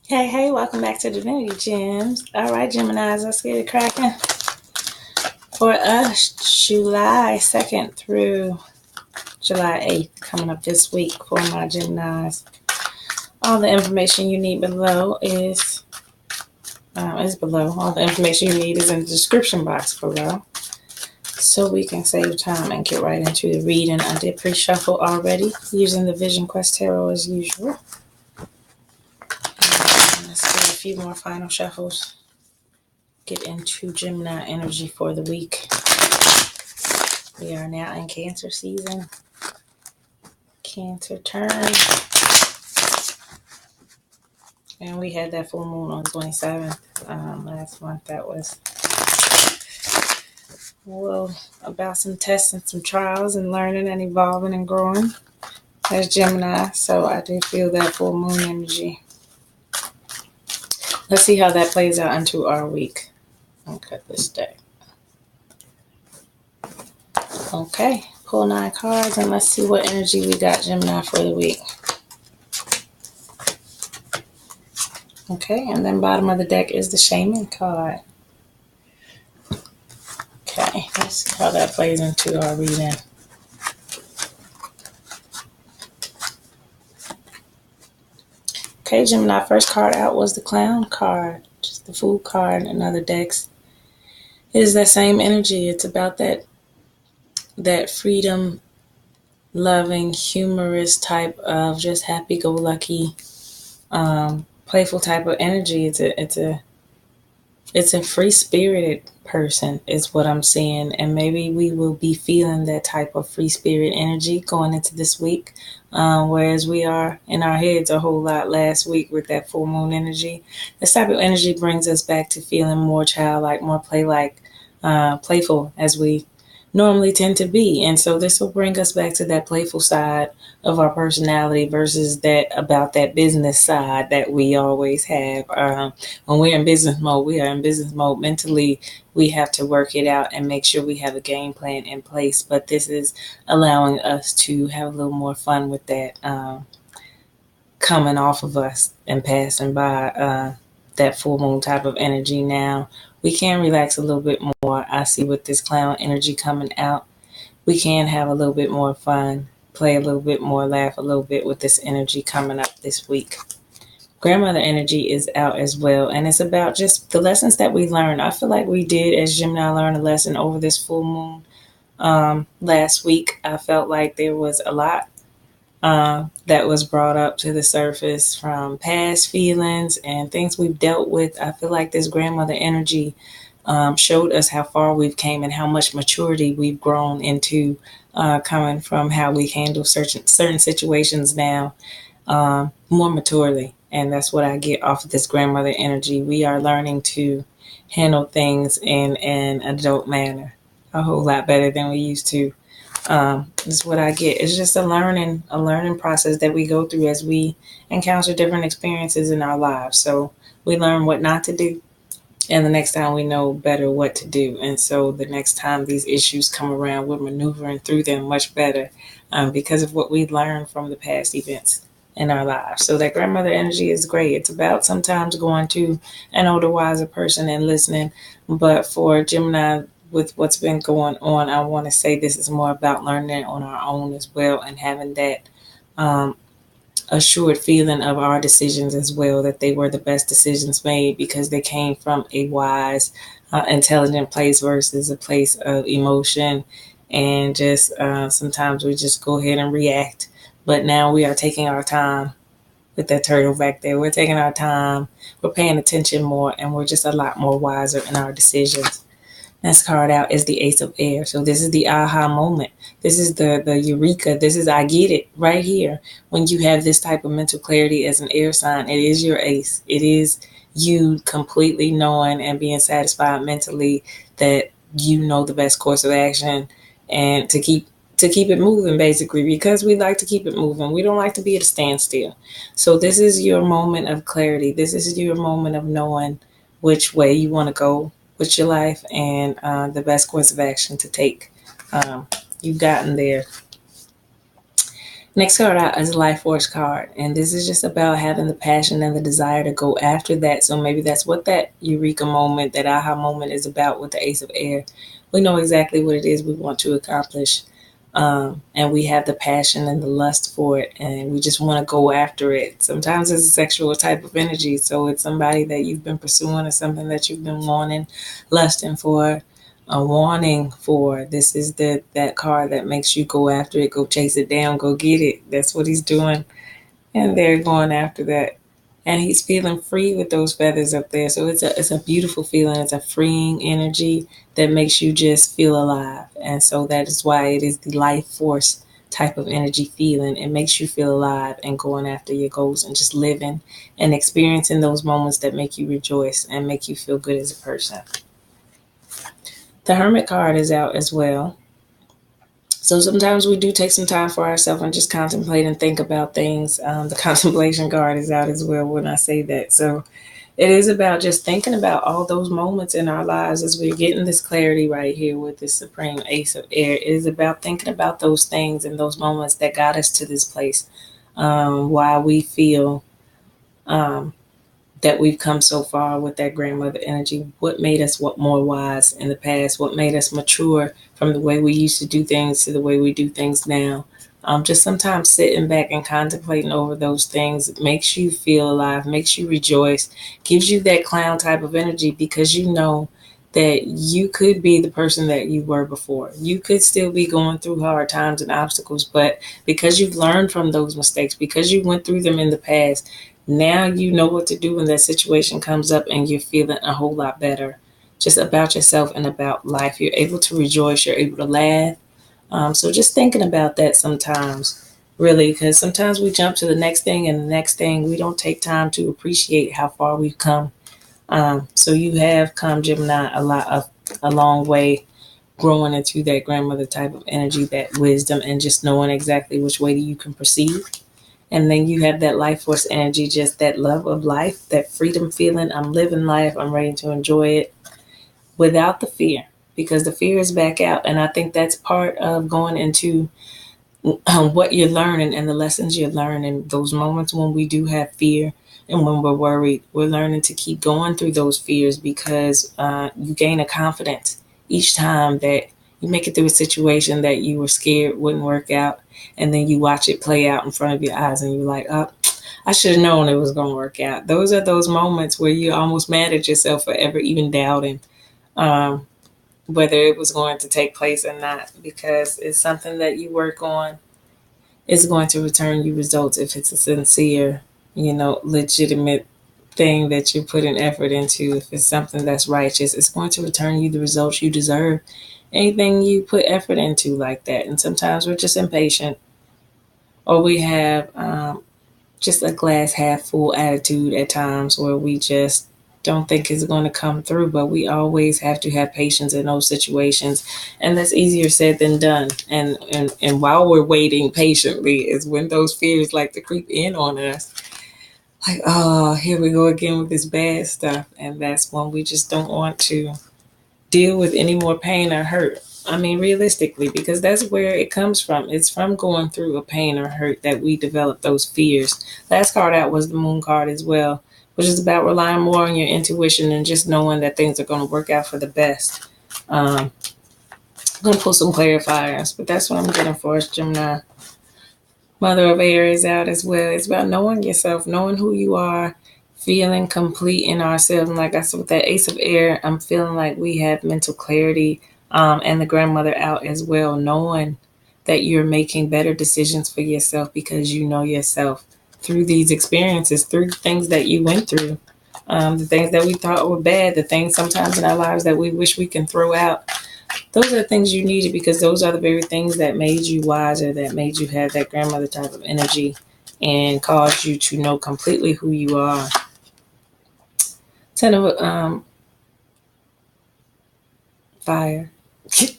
Hey, welcome back to Divinity Gems. All right, Geminis, let's get it cracking. For us, July 2nd through July 8th, coming up this week for my Geminis. All the information you need below is below. All the information you need is in the description box below. So we can save time and get right into the reading. I did pre-shuffle already using the Vision Quest Tarot as usual. And let's do a few more final shuffles. Get into Gemini energy for the week. We are now in Cancer season. Cancer turn. And we had that full moon on the 27th last month. That was about some tests and some trials and learning and evolving and growing as Gemini. So I do feel that full moon energy. Let's see how that plays out into our week. I'll cut this deck. Okay, pull 9 cards and let's see what energy we got, Gemini, for the week. Okay, and then bottom of the deck is the Shaman card. Okay, let's see how that plays into our reading. Okay, Gemini, first card out was the Clown card, just the Fool card in other decks. It is that same energy. It's about that freedom loving, humorous type of just happy-go-lucky, playful type of energy. It's a free-spirited person is what I'm seeing, and maybe we will be feeling that type of free spirit energy going into this week, whereas we are in our heads a whole lot last week with that full moon energy. This type of energy brings us back to feeling more childlike, more playful as we normally tend to be. And so this will bring us back to that playful side of our personality versus that business side that we always have. When we're in business mode, we are in business mode mentally. We have to work it out and make sure we have a game plan in place. But this is allowing us to have a little more fun with that coming off of us and passing by that full moon type of energy. Now we can relax a little bit more. I see with this clown energy coming out, we can have a little bit more fun, play a little bit more, laugh a little bit with this energy coming up this week. Grandmother energy is out as well, and it's about just the lessons that we learned. I feel like we did, as Gemini, learn a lesson over this full moon last week. I felt like there was a lot that was brought up to the surface from past feelings and things we've dealt with. I feel like this grandmother energy showed us how far we've came and how much maturity we've grown into, coming from how we handle certain situations now more maturely. And that's what I get off of this grandmother energy. We are learning to handle things in an adult manner a whole lot better than we used to. Is what I get. It's just a learning process that we go through as we encounter different experiences in our lives. So we learn what not to do, and the next time we know better what to do. And so the next time these issues come around, we're maneuvering through them much better because of what we learned from the past events in our lives. So that grandmother energy is great. It's about sometimes going to an older, wiser person and listening. But for Gemini, with what's been going on, I want to say this is more about learning on our own as well and having that assured feeling of our decisions as well, that they were the best decisions made because they came from a wise, intelligent place versus a place of emotion. And just sometimes we just go ahead and react. But now we are taking our time with that turtle back there. We're taking our time, we're paying attention more, and we're just a lot more wiser in our decisions. Next card out is the Ace of Air. So this is the aha moment. This is the eureka. This is I get it right here. When you have this type of mental clarity as an air sign, it is your ace. It is you completely knowing and being satisfied mentally that you know the best course of action and to keep it moving, basically, because we like to keep it moving. We don't like to be at a standstill. So this is your moment of clarity. This is your moment of knowing which way you want to go with your life and the best course of action to take. You've gotten there. Next card out is a Life Force card, and this is just about having the passion and the desire to go after that. So maybe that's what that eureka moment, that aha moment is about with the Ace of Air. We know exactly what it is we want to accomplish, and we have the passion and the lust for it, and we just want to go after it. Sometimes it's a sexual type of energy, so it's somebody that you've been pursuing or something that you've been wanting, lusting for, a warning for. This is that card that makes you go after it, go chase it down, go get it. That's what he's doing, and they're going after that, and he's feeling free with those feathers up there. So it's a beautiful feeling. It's a freeing energy that makes you just feel alive, and so that is why it is the life force type of energy feeling. It makes you feel alive and going after your goals and just living and experiencing those moments that make you rejoice and make you feel good as a person. The Hermit card is out as well. So sometimes we do take some time for ourselves and just contemplate and think about things. The contemplation card is out as well when I say that. So it is about just thinking about all those moments in our lives as we're getting this clarity right here with this Supreme Ace of Air. It is about thinking about those things and those moments that got us to this place. Why we feel um, that we've come so far with that grandmother energy. What made us more wise in the past? What made us mature from the way we used to do things to the way we do things now? Just sometimes sitting back and contemplating over those things makes you feel alive, makes you rejoice, gives you that clown type of energy because you know that you could be the person that you were before. You could still be going through hard times and obstacles, but because you've learned from those mistakes, because you went through them in the past, now you know what to do when that situation comes up and you're feeling a whole lot better just about yourself and about life. You're able to rejoice, you're able to laugh. So just thinking about that sometimes, really, because sometimes we jump to the next thing and the next thing. We don't take time to appreciate how far we've come. So you have come, Gemini, a long way growing into that grandmother type of energy, that wisdom, and just knowing exactly which way you can proceed. And then you have that life force energy, just that love of life, that freedom feeling. I'm living life. I'm ready to enjoy it without the fear, because the fear is back out. And I think that's part of going into what you're learning and the lessons you're learning. Those moments when we do have fear and when we're worried, we're learning to keep going through those fears because you gain a confidence each time that you make it through a situation that you were scared wouldn't work out. And then you watch it play out in front of your eyes and you're like, oh, I should have known it was going to work out. Those are those moments where you're almost mad at yourself for ever even doubting um, whether it was going to take place or not, because it's something that you work on. It's going to return you results if it's a sincere, legitimate thing that you put an effort into. If it's something that's righteous, it's going to return you the results you deserve. Anything you put effort into like that. And sometimes we're just impatient, or we have just a glass half full attitude at times where we just don't think it's going to come through. But we always have to have patience in those situations, and that's easier said than done. And while we're waiting patiently is when those fears like to creep in on us, like, oh, here we go again with this bad stuff. And that's when we just don't want to deal with any more pain or hurt. I mean, realistically, because that's where it comes from. It's from going through a pain or hurt that we develop those fears. Last card out was the Moon card as well, which is about relying more on your intuition and just knowing that things are going to work out for the best. I'm going to pull some clarifiers, but that's what I'm getting for us, Gemini. Mother of Air is out as well. It's about knowing yourself, knowing who you are, feeling complete in ourselves. And like I said, with that Ace of Air, I'm feeling like we have mental clarity, and the grandmother out as well, knowing that you're making better decisions for yourself because you know yourself through these experiences, through the things that you went through, the things that we thought were bad, the things sometimes in our lives that we wish we can throw out. Those are the things you needed because those are the very things that made you wiser, that made you have that grandmother type of energy and caused you to know completely who you are. Ten of fire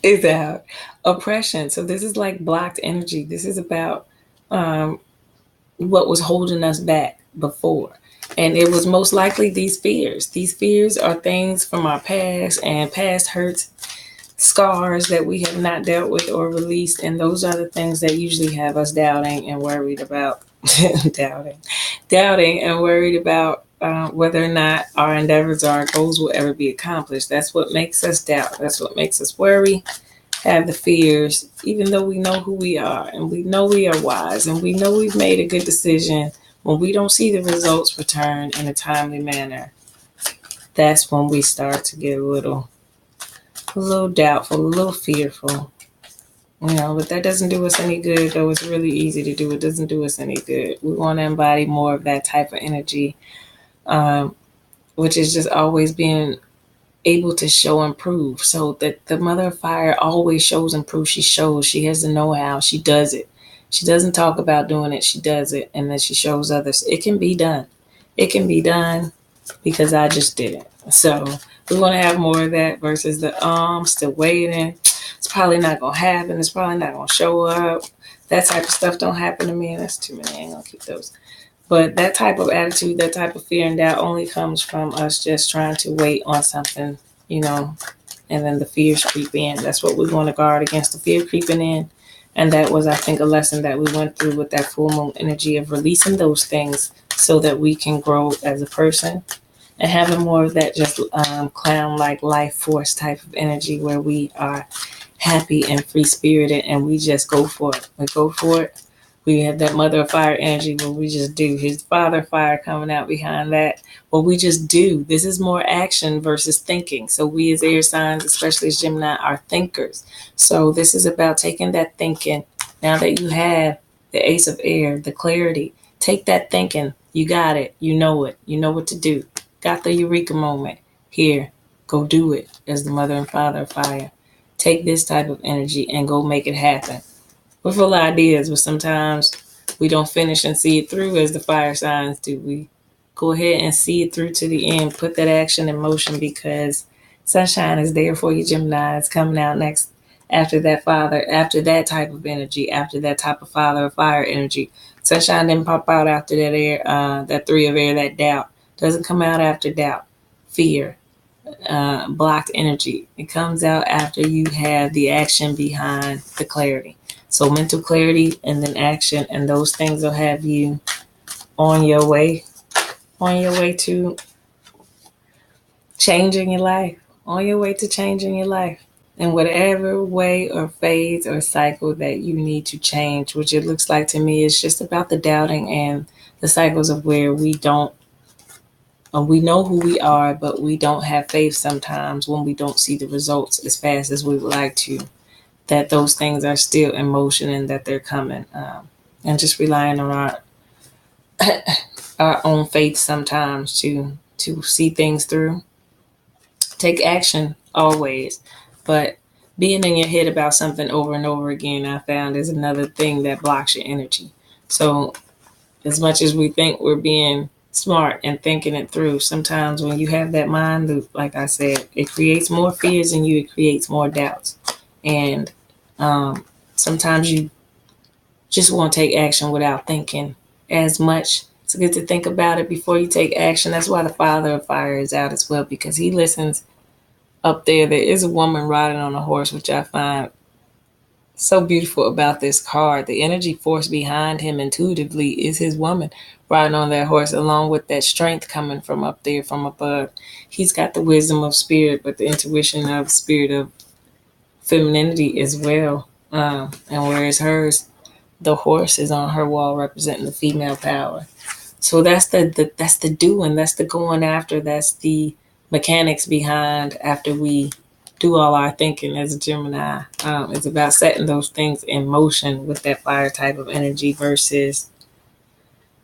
is out. Oppression. So this is like blocked energy. This is about what was holding us back before. And it was most likely these fears. These fears are things from our past and past hurts scars that we have not dealt with or released. And those are the things that usually have us doubting and worried about doubting and worried about whether or not our endeavors or our goals will ever be accomplished. That's what makes us doubt. That's what makes us worry, have the fears, even though we know who we are and we know we are wise and we know we've made a good decision. When we don't see the results return in a timely manner, that's when we start to get a little doubtful, a little fearful. But that doesn't do us any good, though it's really easy to do. It doesn't do us any good. We want to embody more of that type of energy, which is just always being able to show and prove. So that the mother of fire always shows and proves. She shows, she has the know-how, she does it. She doesn't talk about doing it, she does it, and then she shows others. It can be done. It can be done because I just did it. So we want to have more of that versus the still waiting. It's probably not gonna happen. It's probably not gonna show up. That type of stuff don't happen to me, and that's too many. I ain't gonna keep those. But that type of attitude, that type of fear and doubt only comes from us just trying to wait on something, and then the fears creep in. That's what we want to guard against, the fear creeping in. And that was, I think, a lesson that we went through with that full moon energy of releasing those things so that we can grow as a person and having more of that just clown-like life force type of energy where we are happy and free-spirited and we just go for it. We go for it. We have that mother of fire energy where we just do. His father fire coming out behind that. Well, we just do. This is more action versus thinking. So we as air signs, especially as Gemini, are thinkers. So this is about taking that thinking. Now that you have the ace of air, the clarity, take that thinking. You got it. You know it. You know what to do. Got the eureka moment. Here, go do it as the mother and father of fire. Take this type of energy and go make it happen. We're full of ideas, but sometimes we don't finish and see it through as the fire signs do. We go ahead and see it through to the end. Put that action in motion because sunshine is there for you, Gemini. It's coming out next after that father, after that type of energy, after that type of father of fire energy. Sunshine didn't pop out after that air, that three of air, that doubt. Doesn't come out after doubt, fear, blocked energy. It comes out after you have the action behind the clarity. So mental clarity and then action, and those things will have you on your way to changing your life, on your way to changing your life in whatever way or phase or cycle that you need to change, which it looks like to me is just about the doubting and the cycles of where we know who we are, but we don't have faith sometimes when we don't see the results as fast as we would like to, that those things are still in motion and that they're coming. And just relying on our own faith sometimes to see things through. Take action always, but being in your head about something over and over again, I found, is another thing that blocks your energy. So as much as we think we're being smart and thinking it through, sometimes when you have that mind loop, like I said, it creates more fears in you. It creates more doubts. And sometimes you just want to take action without thinking as much. It's good to think about it before you take action. That's why the father of fire is out as well, because he listens up there. There is a woman riding on a horse, which I find so beautiful about this card. The energy force behind him intuitively is his woman riding on that horse, along with that strength coming from up there, from above. He's got the wisdom of spirit, but the intuition of spirit of femininity as well. And whereas hers, the horse is on her wall representing the female power. So that's the doing, that's the going after, that's the mechanics behind after we do all our thinking as a Gemini. It's about setting those things in motion with that fire type of energy versus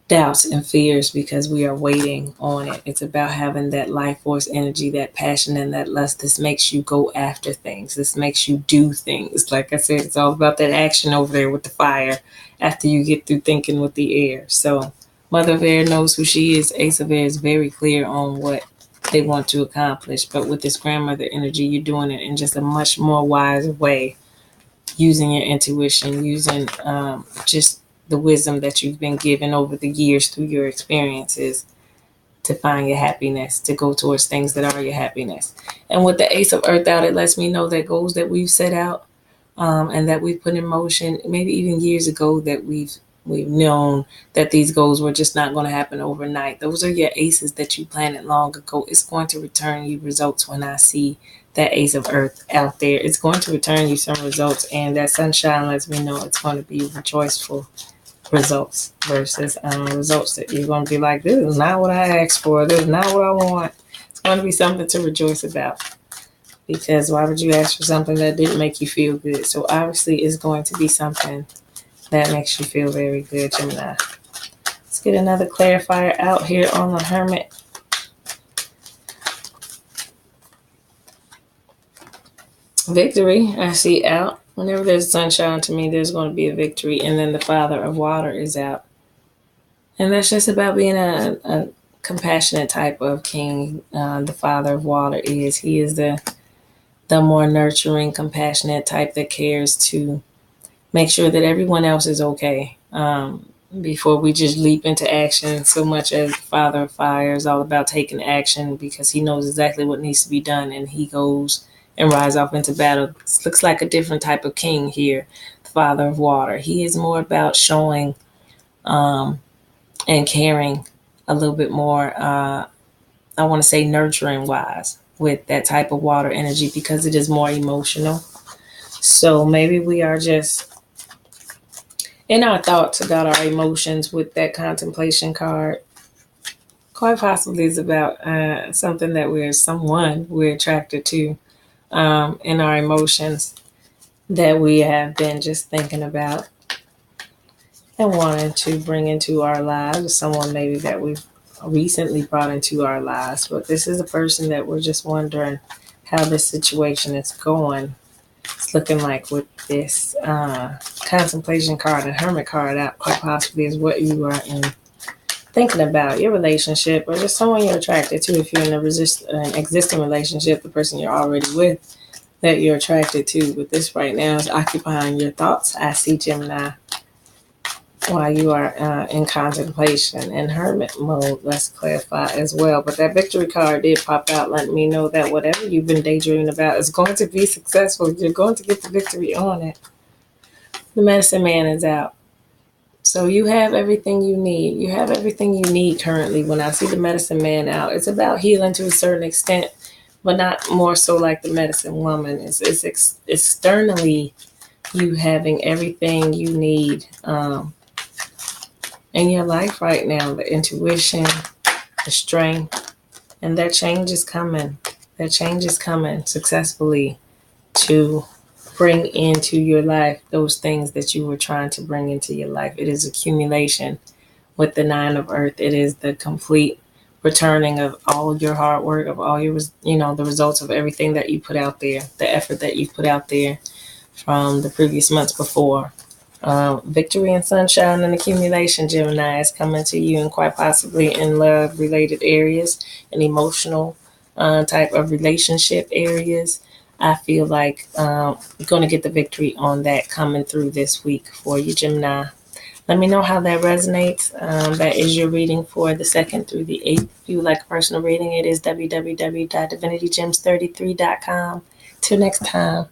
doubts and fears because we are waiting on it. It's about having that life force energy, that passion and that lust. This makes you go after things. This makes you do things. Like I said, it's all about that action over there with the fire after you get through thinking with the air. So Mother of Air knows who she is. Ace of Air is very clear on what they want to accomplish. But with this grandmother energy, you're doing it in just a much more wise way, using your intuition, using just the wisdom that you've been given over the years through your experiences. to find your happiness, to go towards things that are your happiness. And with the Ace of Earth out, it lets me know that goals that we've set out, and that we've put in motion, maybe even years ago, that we've known that these goals were just not going to happen overnight. Those are your aces that you planted long ago. It's going to return you results. When I see that Ace of Earth out there, it's going to return you some results, and that sunshine lets me know it's going to be rejoiceful results versus results that you're going to be like, this is not what I asked for, this is not what I want. It's going to be something to rejoice about, because why would you ask for something that didn't make you feel good? So obviously it's going to be something that makes you feel very good, Gemini. Let's get another clarifier out here on the Hermit. Victory, I see out. Whenever there's sunshine, to me, there's going to be a victory. And then the Father of Water is out. And that's just about being a compassionate type of king. The Father of Water is. He is the more nurturing, compassionate type that cares to make sure that everyone else is okay. Before we just leap into action, so much as the Father of Fire is all about taking action, because he knows exactly what needs to be done, and he goes and rides off into battle. This looks like a different type of king here, the Father of Water. He is more about showing and caring a little bit more, I want to say nurturing wise, with that type of water energy, because it is more emotional. So maybe we are just in our thoughts about our emotions with that contemplation card. Quite possibly is about something that someone we're attracted to, in our emotions, that we have been just thinking about and wanting to bring into our lives. Someone maybe that we've recently brought into our lives. But this is a person that we're just wondering how this situation is going. It's looking like with this contemplation card and hermit card out, quite possibly is what you are thinking about, your relationship, or just someone you're attracted to. If you're in an existing relationship, the person you're already with that you're attracted to. But this right now is occupying your thoughts, I see, Gemini, while you are in contemplation and hermit mode. Let's clarify as well. But that victory card did pop out, letting me know that whatever you've been daydreaming about is going to be successful. You're going to get the victory on it. The medicine man is out. So you have everything you need. You have everything you need currently. When I see the medicine man out, it's about healing to a certain extent, but not more so like the medicine woman. It's externally you having everything you need in your life right now, the intuition, the strength, and that change is coming. That change is coming successfully to bring into your life those things that you were trying to bring into your life. It is accumulation with the 9 of Earth. It is the complete returning of all your hard work, of all your, the results of everything that you put out there, the effort that you put out there from the previous months before. Victory and sunshine and accumulation, Gemini, is coming to you, and quite possibly in love related areas and emotional type of relationship areas. I feel like you're going to get the victory on that coming through this week for you, Gemini. Let me know how that resonates. That is your reading for the 2nd through the 8th. If you would like a personal reading, it is www.divinitygems33.com. Till next time.